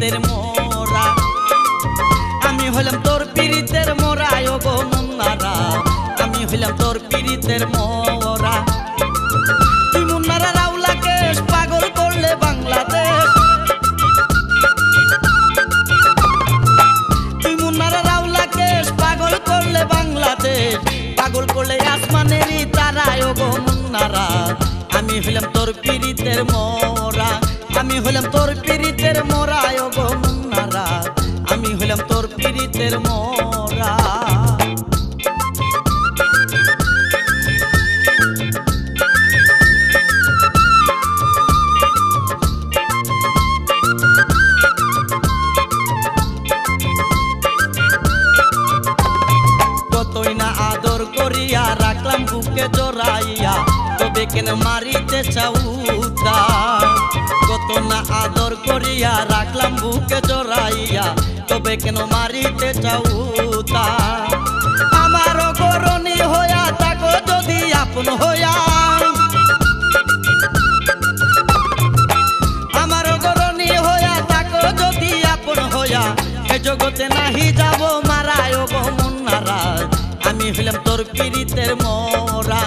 পিরিতের মোরা আমি হইলাম তোর পিরিতের মোরা ও গো মুন্নারা আমি হইলাম তোর পিরিতের মোরা তুই মুন্নারা রাউলাকে পাগল করলে বাংলাদেশ তুই মুন্নারা রাউলাকে পাগল করলে বাংলাদেশ পাগল করলে আসমানেরই তারা ও গো মুন্নারা আমি হইলাম তোর পিরিতের মোরা আমি হইলাম তোর পিরিতের মোরা ও গো মুন্নারা আমি হইলাম তোর পিরিতের মোরা কতই না আদর করিয়া রাখলাম বুকে জড়াইয়া তবে কেন মারিতে চাউতা কত না আদর করিয়া রাখলাম বুকে জড়াইয়া তবে কেন মারিতে চাউতা আমার গরণী হইয়া থাকো যদি আপন হইয়া আমার গরণী হইয়া থাকো যদি আপন হইয়া এ জগতে নাহি যাব মারায় গো মুন্নারা আমি হইলাম তোর পিরিতের মোরা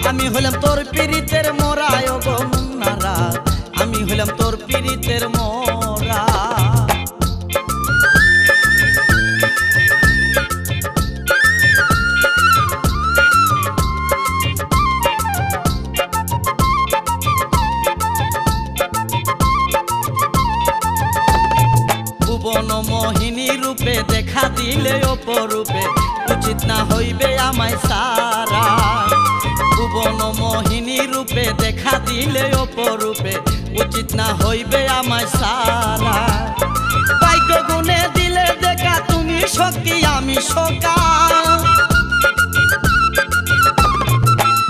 আমি হইলাম তোর পিরিতের মোরা ও গো মুন্নারা আমি হইলাম তোর পিরিতের মোরা ভুবন মোহিনী রূপে দেখা দিলে অপরূপে উচিত না হইবে আমায় সারা ভুবন মোহিনী রূপে দেখা দিলে অপরূপে উচিত না হইবে আমায় সারা ভাগ্য গুণে দিলে দেখা তুমি সখী আমি সখা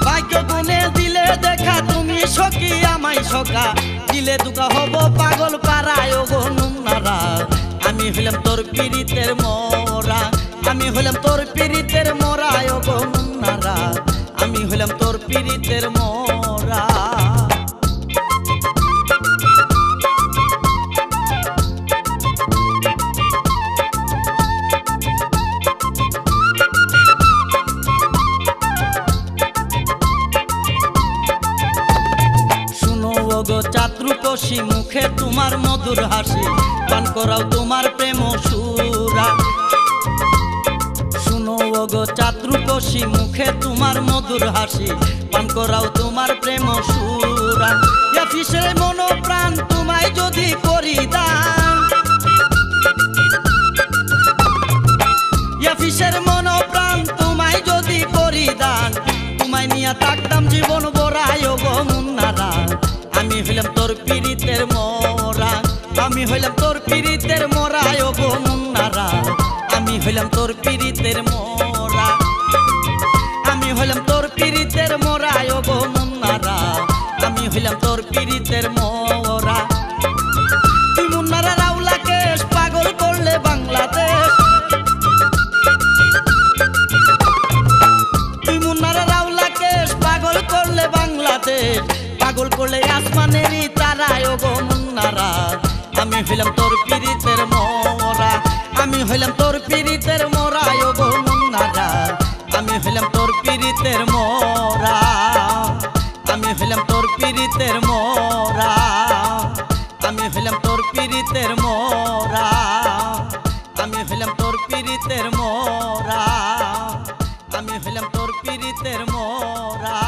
ভাগ্য গুণে দিলে দেখা তুমি সখী আমায় সখা দিলে দুকা হব পাগল পারায় গো মুন্নারা আমি হইলাম তোর পিরিতের মোরা আমি হইলাম তোর পিরিতের মোরা ও গো মুন্নারা আমি হইলাম তোর পিরিতের মোরা গো চাত্রুকশি মুখে তোমার মধুর হাসি পান করাও তোমার প্রেম সুরা শুনো গো চাত্রুকশি মুখে তোমার মধুর হাসি পান করাও তোমার প্রেম সুরা অফিসে মন প্রাণ তোমায় যদি করি দান অফিসের মন প্রাণ তোমায় যদি করি দান তোমায় নিয়ে থাকতাম জীবন বড়ায় গো মুন্নারা আমি হইলাম তোর পিরিতের মোরা আমি হইলাম তোর পিরিতের মোরা ও গো মুন্নারা আমি হইলাম তোর পিরিতের মোরা আমি হইলাম তোর পিরিতের মোরা ও গো মুন্নারা আমি হইলাম তোর পিরিতের মোরা তুই মুন্নারা রাউলাকে পাগল করলে বাংলাদেশ তুই মুন্নারা রাউলাকে পাগল করলে বাংলাদেশ পাগল করলে আসমানেরই তারা ও গো মুন্নারা আমি হইলাম তোর পিরিতের মোরা আমি হইলাম তোর পিরিতের মোরা ও গো মুন্নারা আমি হইলাম তোর পিরিতের মোরা আমি হইলাম তোর পিরিতের মোরা আমি হইলাম তোর পিরিতের মোরা আমি হইলাম তোর পিরিতের মোরা আমি হইলাম তোর পিরিতের মোরা